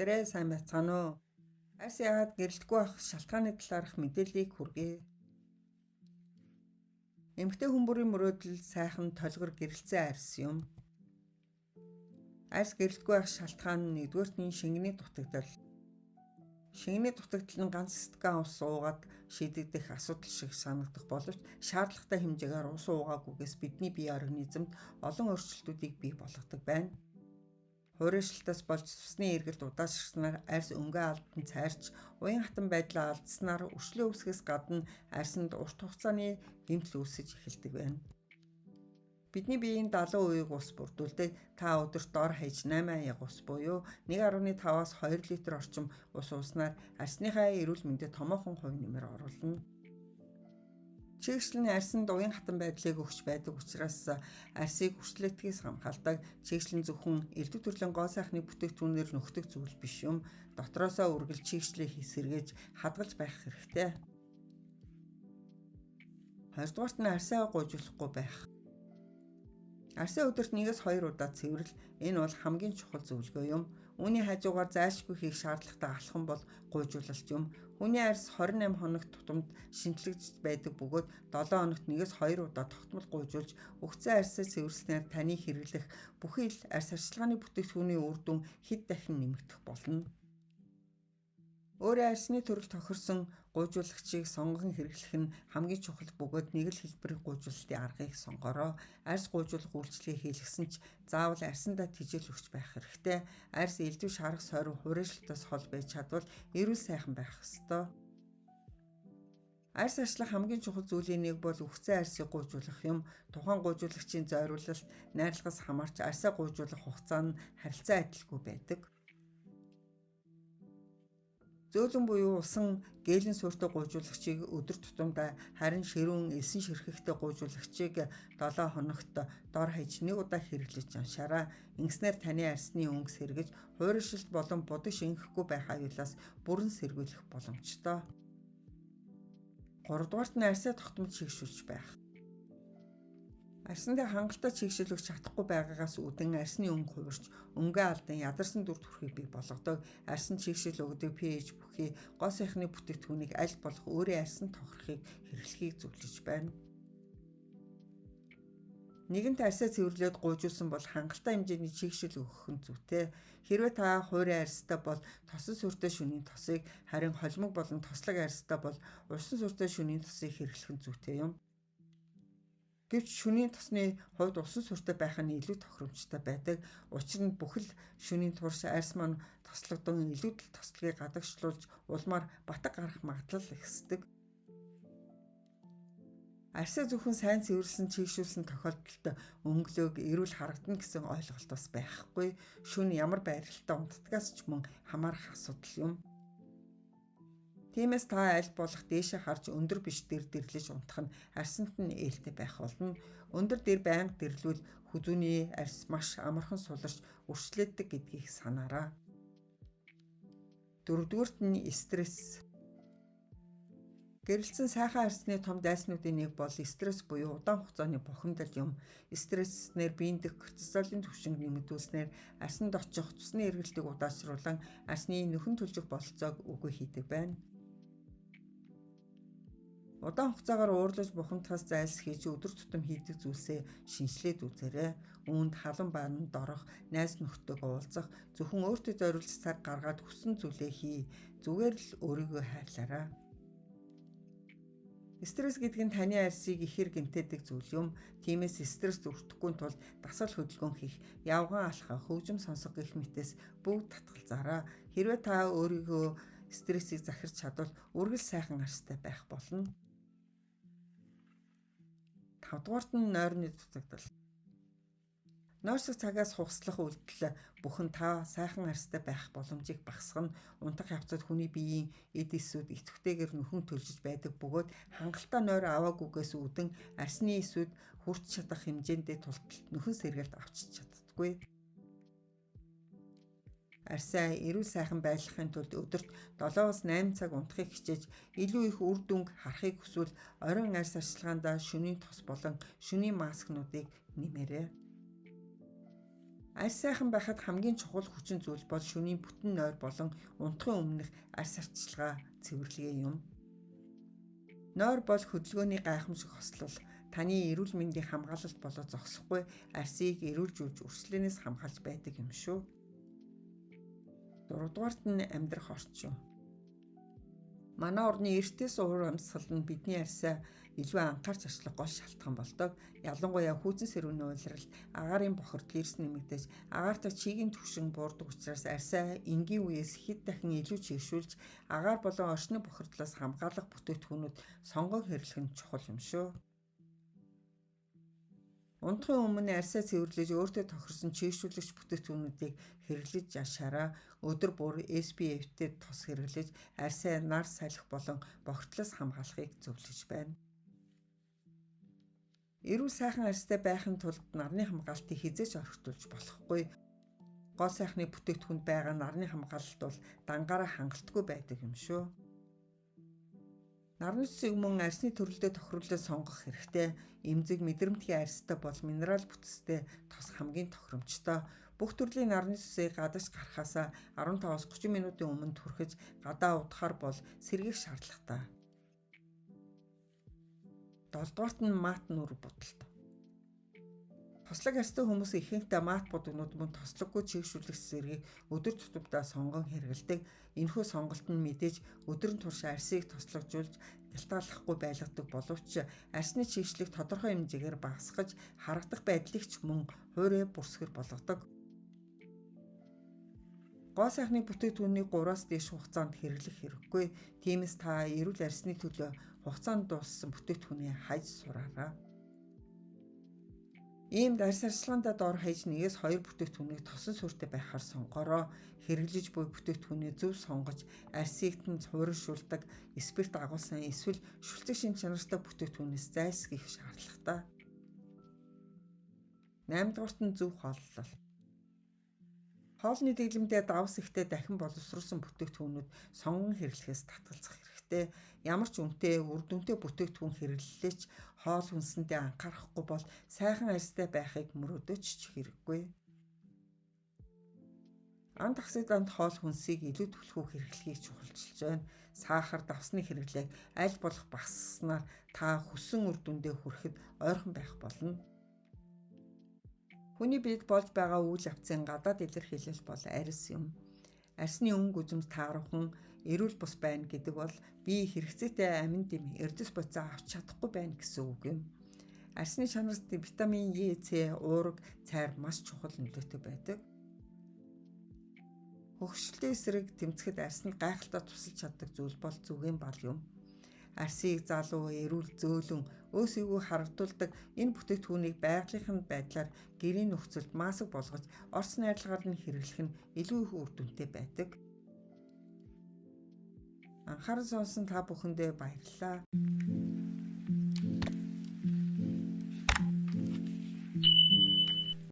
бүгдээрээ сайн байцгаана уу? Арьс яагаад гэрэлтгүй байх шалтгааны талаарх мэдээллийг хүргэе. Эмэгтэй хүн бүрийн мөрөөдөл сайхан толгор гэрэлцсэн арьс юм. Арьс гэрэлтгүй байх шалтгаан нь нэгдүгээрт нь шингэний дутагдал. Шингэний дутагдал нь ганц стакан ус уугаад шийдэгдэх асуудал шиг санагдах боловч шаардлагатай хэмжээгээр ус уугаагүйгээс бидний бие организмд олон өөрчлөлтүүдийг бий болгодог байна. Хуурайшлтаас болж цусны эргэлт удаашрснаар арьс өнгөө алдан цайрч, уян хатан байдлаа алдснаар өршлөө үсгэс гадна арьсанд урт хугацааны гэмтэл үүсэж эхэлдэг байна. Бидний биеийн 70% ус бүрдүүлдэг. Та өдөрт дор хаяж 8 аяга ус буюу 1.5-аас 2 литр орчим ус ууснаар арьсныхаа эрүүл мэндэд томоохон хувь нэмэр оруулна. Чигшлэн арьсанд уян хатан байдлыг өгч байдаг учраас арьсыг хүртлэтгээс хамгаалдаг. Чигшлэн зөвхөн элдв төрлийн гоо сайхны бүтээгдэхүүнээр нөхдөг зүйл биш юм. Дотроосоо үргэлж чигшлийг эсэргээж хадгалж байх хэрэгтэй. Хоёрдугаарт нь арьсаа гуйжуулахгүй байх. Арьсаа өдөрт 1-2 удаа цэвэрл. Энэ бол хамгийн чухал зөвлөгөө юм. Үүний хажуугаар зайлшгүй хийх шаардлагатай алхам бол гуйжуулалт юм. Хүний арьс 28 хоногт тутамд шинжлэгдэж байдаг бөгөөд 7 хоногт 1-2 удаа тогтмол гуйжуулж өгцөн арьсаа цэвэрснээр таны хэрэглэх бүхий л арьс арчилгааны бүтээгдэхүүний үр дүн хэд дахин нэмэгдэх болно. Өөрийн арьсны төрөл тохирсон гуйжуулагчийг сонгон хэрэглэх нь хамгийн чухал бөгөөд нэг л хэлбэрийн гуйжуулалтын аргыг сонгороо. Арьс гуйжуулах үйлчлэгээ хийлгэсэн ч заавал арьсандаа тижэл өгч байх хэрэгтэй. Арьс элдв шарах сойрон хуурайшлтаас хол байж чадвал эрүүл сайхан байх ёстой. Арьс арчлах хамгийн чухал зүйлийн нэг бол өгцөн арьсыг гуйжуулах юм. Тухайн гуйжуулагчийн зориулалт, найрлагаас хамаарч арьсаа гуйжуулах хугацаа нь харилцан адилгүй байдаг. Зөөлөн буюу усан гээлэн суурьтай гуйжуулагчийг өдөр тутамдаа, харин ширүүн элсэн ширхэгтэй гуйжуулагчийг 7 хоногт дор хаяж 1 удаа хэрэглэж аншаарай. Ингэснээр таны арьсны өнгө сэргэж, хуурайшилт болон будаг шингэхгүй байх аюулаас бүрэн сэргийлэх боломжтой. 3-дугаарт нь арьсаа тогтмол чигшүүлж байх. Арьсандаа хангалттай чигшил өгч чадахгүй байгаагаас үүдэн арьсны өнгө хувирч, өнгөө алдан ядарсан дүр төрхийг бий болгодог. Арьсан чигшил өгдөг pH бүхий гоо сайхны бүтээгдэхүүнийг аль болох өөрийн арьсан тохирохыг хэрэглэхийг зөвлөж байна. Нэгэнт арьсаа цэвэрлээд гуйжуулсан бол хангалттай хэмжээний чигшил өгөх нь зүйтэй. Хэрвээ та хуурай арьстай бол тосон сүртэй шөнийн тосыг, харин холимог болон тослог арьстай бол усан сүртэй шөнийн тосыг хэрэглэх нь зүйтэй юм. Гэвч шөнийн тосны хувьд усан сүртэй байх нь илүү тохиромжтой байдаг. Учир нь бүхэл шөнийн турш арьс маань тослогдсон илүүдэл тослогыг гадагшлуулж улмаар батг гарах магадлал ихсдэг. Арьсаа зөвхөн сайн цэвэрлсэн чигшүүлсэн тохиолдолд өнгөлөөг эрүүл харагдана гэсэн ойлголт бас байхгүй. Шөнө ямар байралтаа унтдагаас ч мөн хамаарах асуудал юм. Тиймээс та аль болох дээшээ харж өндөр биш дэр дэрлэж унтах нь арьсанд нь ээлтэй байх болно. Өндөр дэр байнга дэрлүүл хүзүүний арьс маш амархан суларч өршлөөддөг гэдгийг санаарай. 4-дүгüрт нь стресс. Гэрэлцсэн сайхан арьсны том дайснуудын нэг бол стресс буюу удаан хугацааны бухимдал юм. Стресснээр биеийн дэх кортизолын түвшинг нэмэгдүүлснээр арьсанд очих цусны эргэлтийг удаашруулан арьсны нөхөн төлжих бололцоог үгүй хийдэг байна. Удаан хугацаагаар уурлаж бухимдахаас зайлсхийж өдөр тутам хийдэг зүйлсээ шинжлээд үзээрэй. Үүнд халан баан дорох, найз нөхдөйгөө уулзах, зөвхөн өөртөө зориулж цаг гаргаад хүссэн зүйлээ хий. Зүгээр л өөрийгөө хайрлаарай. Стресс гэдэг нь таны арьсыг ихээр гэмтээдэг зүйл юм. Тиймээс стресс өртөхгүй тул дасгал хөдөлгөөн хийх, явган алхах, хөгжим сонсох гэх мэтээс бүгд татгалзаарай. Хэрвээ та өөрийгөө стрессийг захирч чадвал үргэлж сайхан арьстай байх болно. 5-дугаарт нь нойрны дутагдал. Нойрсог цагаас хугаслах үйлдэл бүхэн та сайхан арьстай байх боломжийг багасгана. Унтах явцад хүний биеийн эд эсүүд идэвхтэйгээр нөхөн төлжиж байдаг бөгөөд хангалттай нойр аваагүйгээс үүдэн арьсны эсүүд хүрч чадах хэмжээндээ тултал нөхөн сэргэлт авч чаддаггүй. Арьсаа эрүүл сайхан байлгахын тулд өдөрт 7-8 цаг унтахыг хичээж илүү их үр дүнг харахыг хүсвэл оройн арьс арчилгаандаа шөнийн тос болон шөнийн маскнуудыг нэмээрэй. Арьс сайхан байхад хамгийн чухал хүчин зүйл бол шөнийн бүтэн нойр болон унтахын өмнөх арьс арчилгаа цэвэрлэгээ юм. Нойр бол хөдөлгөөний гайхамшиг хослол. Таны эрүүл мэндийг хамгаалалт болоод зогсохгүй арьсыг эрүүлжүүлж үрслэнээс хамгаалж байдаг юм шүү. 4-дугаарт нь амьдрах орчин. Манай орны эртээс уур амьсгал нь бидний арьсаа илүү анхаарч арчлах гол шалтгаан болдог. Ялангуяа хүүцэн сэрүүний уйлрал, агаарын бохирдол эрс нэмэгдэж, агаартай чигийн түвшин буурдаг учраас арьсаа энгийн үеэс хэд дахин илүү чийгшүүлж, агаар болон орчны бохирдлоос хамгаалах бүтээгдэхүүнүүд сонгон хэрэглэх нь чухал юм шүү. Унтахын өмнө арьсаа цэвэрлэж өөртөө тохирсон чийгшүүлэгч бүтээгдэхүүнүүдийг хэрэглэж яшаараа өдөр бүр SPF-тэй тус хэрэглэж арьсаа нар салхи болон бохирдлоос хамгаалахыг зөвлөж байна. Эрүүл сайхан арьстай байхын тулд нарны хамгаалтыг хизээж орхитуулж болохгүй. Гол сайхны бүтээгдэхүүнд байгаа нарны хамгаалалт бол дангаараа хангалтгүй байдаг юм шүү. Нарны цэцэг мөн арьсны төрөлдөө тохируулаад сонгох хэрэгтэй. Эмзэг мэдрэмтгий арьстай бол минерал бүтэцтэй тос хамгийн тохиромжтой. Бүх төрлийн нарны цэцгийг гадаж гарахаасаа 15-30 минутын өмнө түрхэж гадаа удахаар бол сэргийх шаардлагатай. 7-дугаарт нь мат нүр будалт. Тослог арьстай хүмүүс ихэнхдээ мат будагнууд мөн тослоггүй чийгшүүлэгч зэргийг өдөр тутамдаа сонгон хэрэглэдэг. Энэхүү сонголт нь мэдээж өдрийн турш арьсыг тослогжуулж гялтгаалахгүй байлгадаг боловч арьсны чийгшлийг тодорхой хэмжээгээр багасгаж харагдах байдлыг ч мөн хуурай бүрсгэр болгодог. Гоо сайхны бүтээгдэхүүнийг 3-аас дээш хугацаанд хэрэглэх хэрэггүй. Тиймээс та эрүүл арьсны төлөө хугацаанд дууссан бүтээгдэхүүнээ хайж сураарай. Иймд арьс арчилгаандаа дор хаяж 1-2 бүтээгдэхүүнийг тосон сүртэй байхаар сонгороо. Хэрэглэж буй бүтээгдэхүүнээ зөв сонгож арьсыг нь хуурайшуулдаг спирт агуулсан эсвэл шүлцэг шин чанартай бүтээгдэхүүнээс зайлсхийх шаардлагатай. 8-дугаарт нь зөв хооллол. Хоолны дэглэмдээ давс ихтэй дахин боловсруулсан бүтээгдэхүүнүүд сонгон хэрэглэхээс татгалзах хэрэгтэй. Ямар ч үнэтэй үр дүнтэй бүтээгдэхүүн хэрэглэлээч хоол хүнсэндээ анхаарахгүй бол сайхан арьстай байхыг мөрөөдөж ч хэрэггүй. Ан тагсиданд хоол хүнсийг илүү түлхүү хэрэглэхийг чухалчилж байна. Сахар, давсны хэрэглээг аль болох багасгаснаар та хүссэн үр дүндээ хүрэхэд ойрхон байх болно. Хүний биед болж байгаа үйл явцын гадаад илэрхийлэл бол арьс юм. Арьсны өнгө үзэмж тааруулхан эрүүл бус байна гэдэг бол бие хэрэгцээтэй амин дэм эрдэс буцаа авч чадахгүй байна гэсэн үг юм. Арьсны чанарт витамин E, C, уурга, цайр маш чухал нөлөөтэй байдаг. Хөгшөлтийн эсрэг тэмцэхэд арьсанд гайхалтай тусалж чаддаг зүйл бол зүгийн бал юм. Арьсыг залуу, эрүүл, зөөлөн, өөс өвгөө харагдуулдаг энэ бүтээгдэхүүнийг байгалийн байдлаар гэрийн нөхцөлд маасаг болгож орц найрлагаар нь хэрэглэх нь илүү их үр дүнтэй байдаг. Анхаарал сонсон та бүхэндээ баярлалаа.